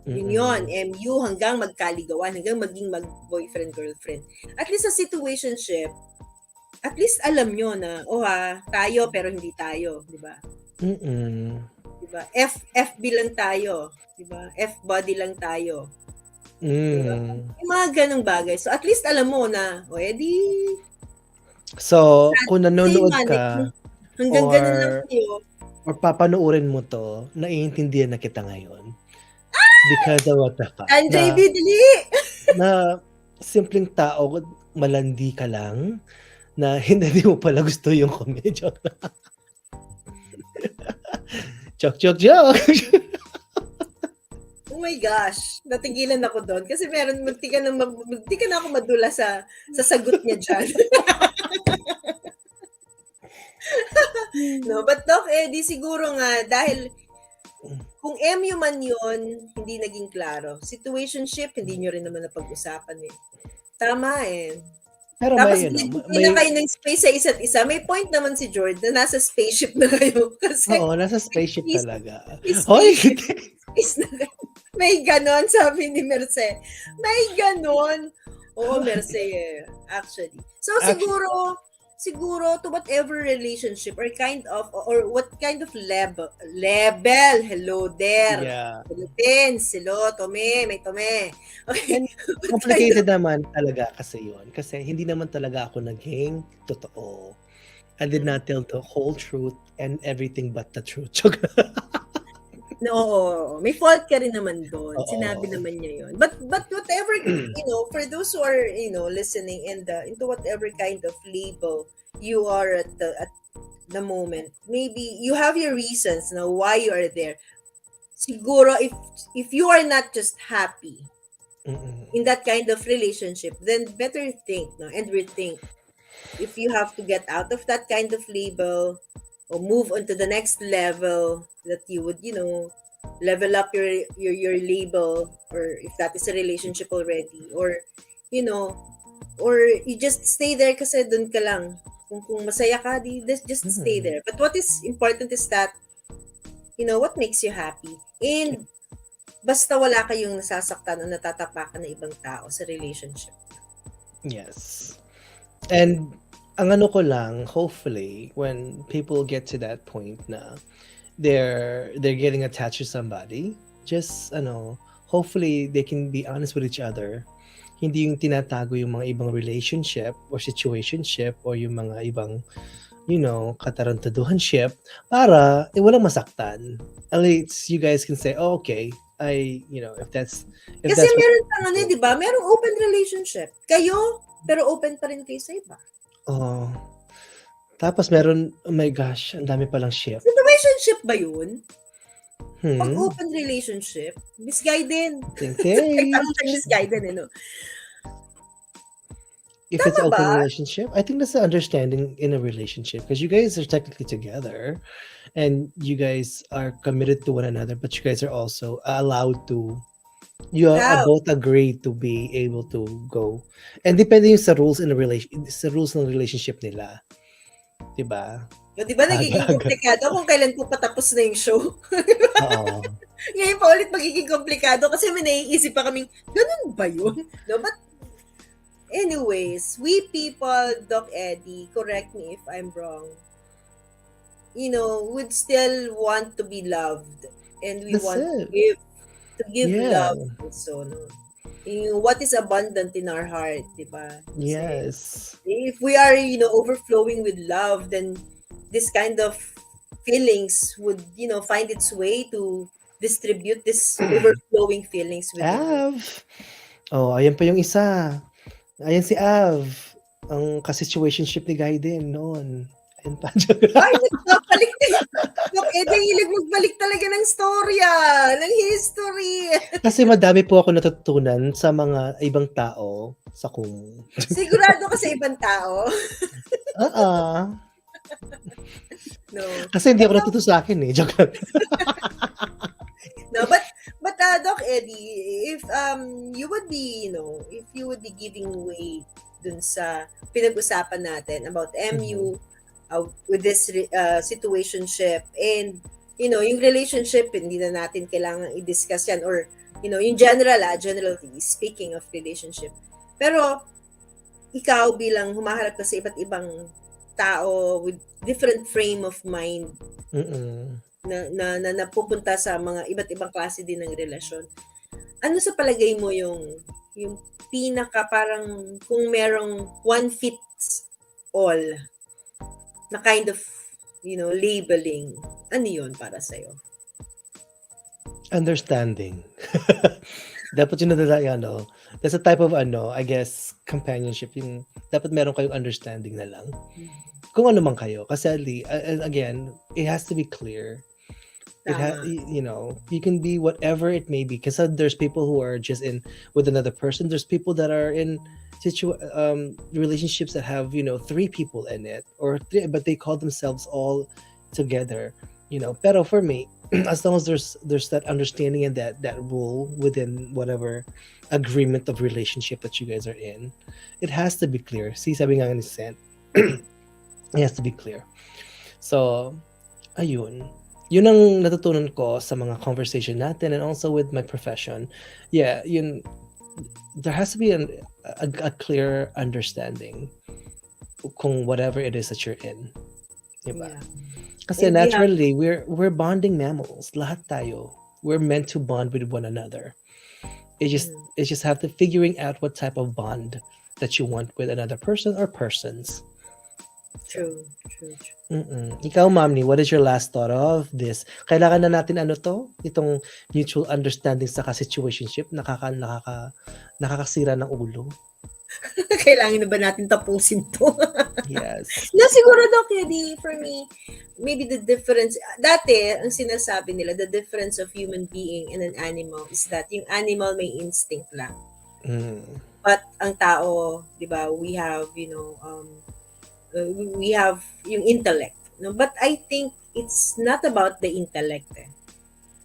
Yun, MU hanggang magkaligawan, hanggang maging mag-boyfriend, girlfriend. At least sa situationship, at least alam nyo na, tayo pero hindi tayo. Diba? Diba? FB lang tayo. Diba? F-body lang tayo. Diba? Yung mga ganong bagay. So at least alam mo na, edi So, kung Kasi nanonood man, ka hanggang ganun lang or kayo. papanoorin mo 'to, naiintindihan na kita ngayon. Because of what the fact John JB, dali! na simpleng tao, malandi ka lang, na hindi mo pala gusto yung komedya. Joke. Oh my gosh, natigilan ako doon kasi meron munti ka na ako madula sa sagot niya diyan. No, but Doc Eddie, siguro nga dahil kung MU man yun, hindi naging klaro. Situationship, hindi nyo rin naman napag-usapan eh. Tama eh. Pero Tapos may binibigyan na kayo ng space sa isa't isa. May point naman si George na nasa spaceship na kayo. Kasi oo, nasa spaceship talaga. Hoy! space na kayo. May ganon, sabi ni Merce. May ganon. Oo, Merce eh. Actually. So siguro to whatever relationship or kind of or what kind of level hello there Yeah. Philippines, hello Tome, may Tome, okay. And complicated naman talaga kasi yun. Kasi hindi naman talaga ako naging totoo. I did not tell the whole truth and everything but the truth. No, may fault ka rin naman doon. Oo. Sinabi naman niya yun. But whatever, for those who are, listening and into whatever kind of label you are at the moment, maybe you have your reasons now why you are there. Siguro if you are not just happy in that kind of relationship, then better think and rethink if you have to get out of that kind of label or move on to the next level that you would, level up your label, or if that is a relationship already, or or you just stay there kasi dun ka lang. Kung masaya ka, just stay there. But what is important is that what makes you happy. And basta wala kayong nasasaktan o natatapakan ng ibang tao sa relationship. Yes. And ang ano ko lang, hopefully, when people get to that point na they're getting attached to somebody, just hopefully they can be honest with each other. Hindi yung tinatago yung mga ibang relationship or situationship or yung mga ibang katarantaduhanship para walang masaktan. At least you guys can say, oh, okay, if that's Kasi meron pang di ba? Merong open relationship. Kayo, pero open pa rin kayo sa iba. Oh. Tapos meron, oh my gosh, ang dami palang shift. Situationship ba yun? Pag open relationship, misguided. Misguided, If it's open relationship, I think that's the understanding in a relationship because you guys are technically together and you guys are committed to one another, but you guys are also allowed to, you are both agree to be able to go. And depending sa rules in a rules ng relationship nila. Diba? Diba nagiging komplikado kung kailan po patapos na yung show? Oo. Ngayon pa ulit magiging komplikado kasi may naiisip pa kaming, ganun ba yun? No, but anyways, we people, Doc Eddie, correct me if I'm wrong, would still want to be loved and we want to give love also, no? What is abundant in our heart, diba? Yes. If we are, overflowing with love, then this kind of feelings would, find its way to distribute this overflowing feelings within Av. Oh, ayan pa yung isa. Ayan si Av. Ang ka-situationship ni Guy din noon. Ayan pa. Ay, nagbalik din. Hilig magbalik talaga ng storya, ng history. Kasi madami po ako natutunan sa mga ibang tao sa kung... Sigurado ka sa ibang tao? No. Kasi hindi ako natuto sa akin eh. Joke lang. No, but Doc Eddie, if you would be, if you would be giving way dun sa pinag-usapan natin about MU with this situationship and yung relationship, hindi na natin kailangan i-discuss yan or yung generally speaking of relationship. Pero ikaw bilang humaharap ka sa iba't ibang tao with different frame of mind na napupunta sa mga iba't ibang klase din ng relasyon. Ano sa palagay mo yung pinaka parang kung merong one fits all na kind of, labeling, ano yun para sa'yo? Understanding. Dapat yun na ano, that's a type of I guess, companionship. Yung dapat meron kayong understanding na lang. Kung ano man kayo. Kasi again, it has to be clear. Tama. You can be whatever it may be. Because there's people who are just in with another person. There's people that are in relationships that have 3 people in it, or three, but they call themselves all together. Pero for me, as long as there's that understanding and that rule within whatever agreement of relationship that you guys are in, it has to be clear. See, sabi nga ni Sent, it has to be clear. So, ayun. Yun ang natutunan ko sa mga conversation natin, and also with my profession. Yeah, there has to be a clear understanding kung whatever it is that you're in. Diba? Yeah. Kasi And we have- naturally, we're bonding mammals. Lahat tayo. We're meant to bond with one another. It's just have to figuring out what type of bond that you want with another person or persons. True. Ikaw, Mamni, what is your last thought of this? Kailangan na natin itong mutual understanding sa situationship, nakakasira ng ulo. Kailangan na ba natin tapusin to? Yes. No, siguro daw, Kedi, for me, maybe the difference, dati, ang sinasabi nila, the difference of human being and an animal is that yung animal may instinct lang. But ang tao, di ba, we have, we have yung intellect. No? But I think it's not about the intellect.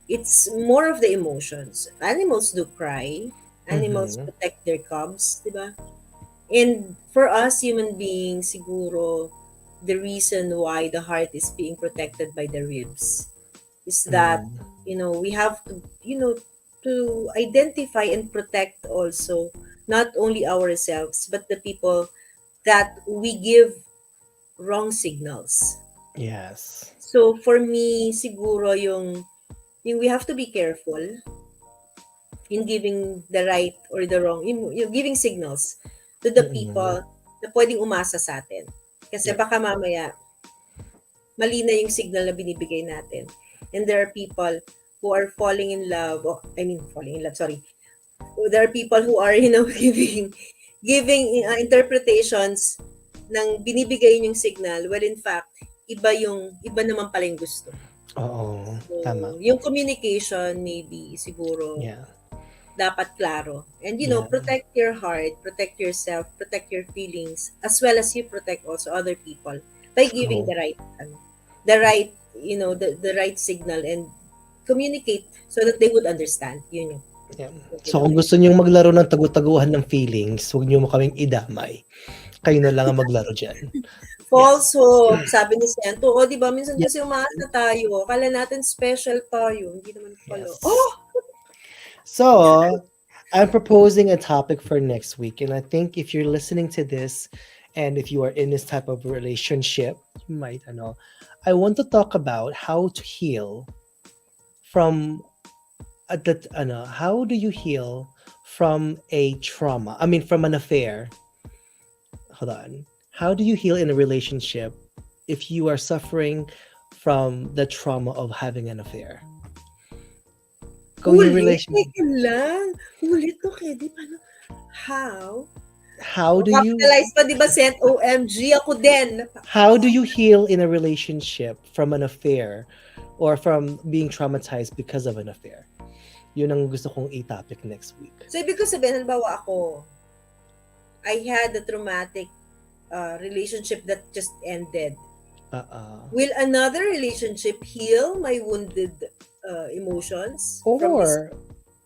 It's more of the emotions. Animals do cry. Animals protect their cubs, di ba? And for us human beings, siguro, the reason why the heart is being protected by the ribs is that, we have to, to identify and protect also not only ourselves, but the people that we give wrong signals. Yes. So for me, siguro yung we have to be careful in giving the right or the wrong, yung giving signals to the people na pwedeng umasa sa atin. Kasi baka mamaya, mali na yung signal na binibigay natin. And there are people who are falling in love, sorry. There are people who are, giving interpretations ng binibigay yung signal, well, in fact, iba naman pala yung gusto. Oo, So, tama. yung communication, maybe, siguro, dapat klaro. And, protect your heart, protect yourself, protect your feelings, as well as you protect also other people by giving the right, the right signal and communicate so that they would understand. Yun yung. So kung gusto niyong maglaro ng tagu-taguhan ng feelings, huwag niyo kaming idamay. Kayo na lang ang maglaro dyan. False hope, sabi ni Sento. O, di ba, minsan kasi umaasa tayo. Akala natin special tayo. Hindi naman pala. Yes. Oh! So, I'm proposing a topic for next week. And I think if you're listening to this, and if you are in this type of relationship, you might, I want to talk about how to heal from how do you heal from a trauma? I mean, from an affair. Hold on. How do you heal in a relationship if you are suffering from the trauma of having an affair? Ulit lang. Ulit to, Kedi. Paano? How do you... Capitalize pa, di ba, Sent? OMG, ako din. How do you heal in a relationship from an affair or from being traumatized because of an affair? Yun ang gusto kong i-topic next week. So, ibig ko sabihin, halimbawa ako, I had a traumatic relationship that just ended. Will another relationship heal my wounded emotions? Or,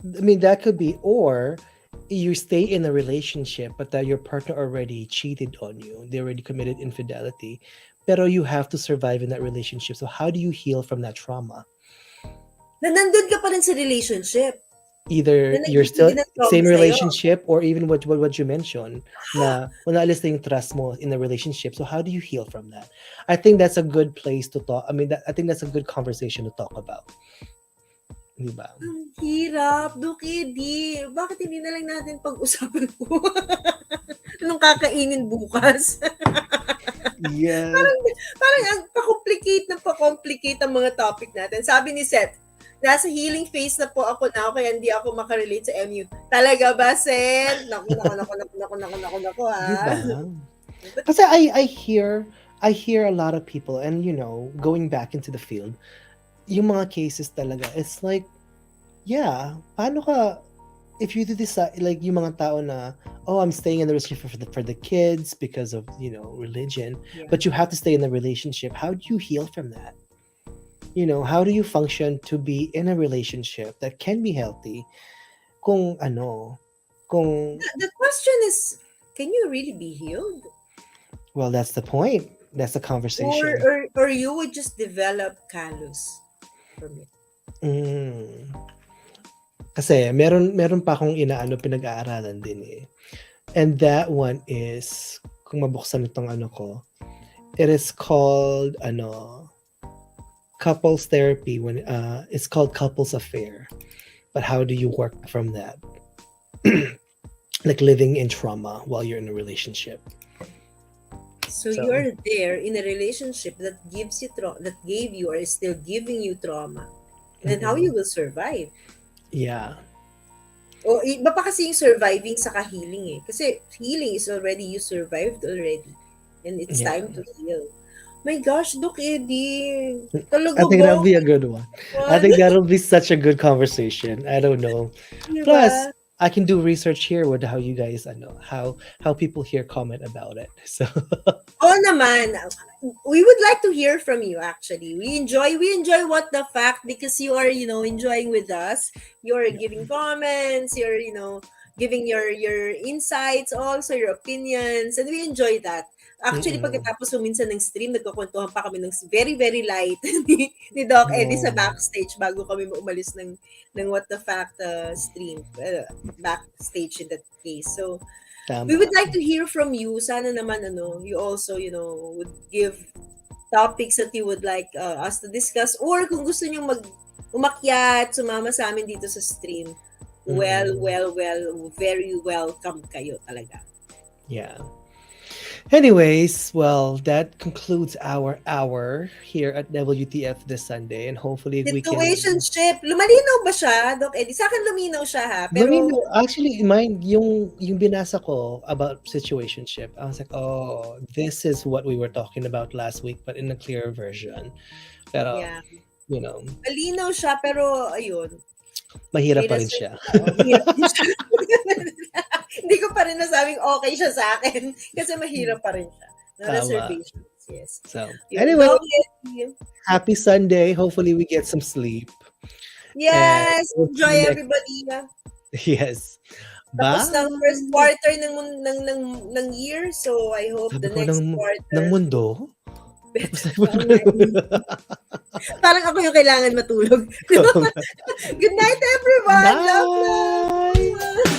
I mean, that could be, or you stay in a relationship but that your partner already cheated on you. They already committed infidelity. Pero you have to survive in that relationship. So how do you heal from that trauma? Na nandun ka pa rin sa relationship. Either you're still same relationship or even what you mentioned na naalis na yung trust mo in a relationship. So how do you heal from that? I think that's a good place to talk. I mean, I think that's a good conversation to talk about. Diba? Ang hirap, Duki, di. Bakit hindi na lang natin pag-usapan po? Anong kakainin bukas? Yes. Parang ang pa-complicate ang mga topic natin. Sabi ni Seth, nasa healing phase na po ako now kaya hindi ako makarelate sa MU. Talaga ba, Seth? Naku, Diba? ha? Kasi I hear a lot of people, and going back into the field, yung mga cases talaga, it's like, yeah, paano ka, if you decide, like yung mga tao na, oh, I'm staying in the relationship for the kids because of, religion, Yeah. but you have to stay in the relationship. How do you heal from that? How do you function to be in a relationship that can be healthy? Kung The question is, can you really be healed? well, that's the point. That's the conversation. Or you would just develop callous from it. Kasi meron pa akong pinag-aaralan din eh. And that one is, kung mabuksan itong ko, it is called couples therapy. When it's called couples affair. But how do you work from that? Like living in trauma while you're in a relationship. So you're there in a relationship that gives you that gave you or is still giving you trauma. And then how you will survive? Yeah. O iba pa kasi yung surviving sa healing eh. Kasi healing is already, you survived already. And it's time to heal. My gosh, Doc Eddie. Talaga I think ba? that'll be a good one. I think that'll be such a good conversation. I don't know. Diba? Plus, I can do research here with how you guys how people here comment about it. So Oo naman. We would like to hear from you actually. We enjoy what the fact because you are, enjoying with us. You're giving comments, you're, giving your insights, also your opinions, and we enjoy that. Actually, pagkatapos minsan ng stream, nagkukwentuhan pa kami ng very, very light ni Doc Eddie sa backstage bago kami umalis ng What the Fact stream, backstage in that case. So, we would like to hear from you. Sana naman, you also, would give topics that you would like us to discuss. Or kung gusto nyo umakyat, sumama sa amin dito sa stream, well, very welcome kayo talaga. Yeah. Anyways, well, that concludes our hour here at WTF this Sunday, and hopefully we can. Situationship. Lumalinaw ba siya, Doc Eddie? Sa akin luminaw siya ha. Pero Actually, mine, yung binasa ko about situationship, I was like, oh, this is what we were talking about last week, but in a clearer version. Pero, yeah. Malinaw siya, pero ayun. Mahirap pa rin siya. Mahirap din siya. Hindi ko pa rin nasabing okay siya sa akin kasi mahirap pa rin siya. No reservations, yes. So, anyway, happy Sunday. Hopefully we get some sleep. Yes, enjoy everybody. Yes. Bye. Tapos ng first quarter ng year, so I hope the next quarter. Ng mundo? Parang ako yung kailangan matulog. Good night, everyone. Bye. Love you.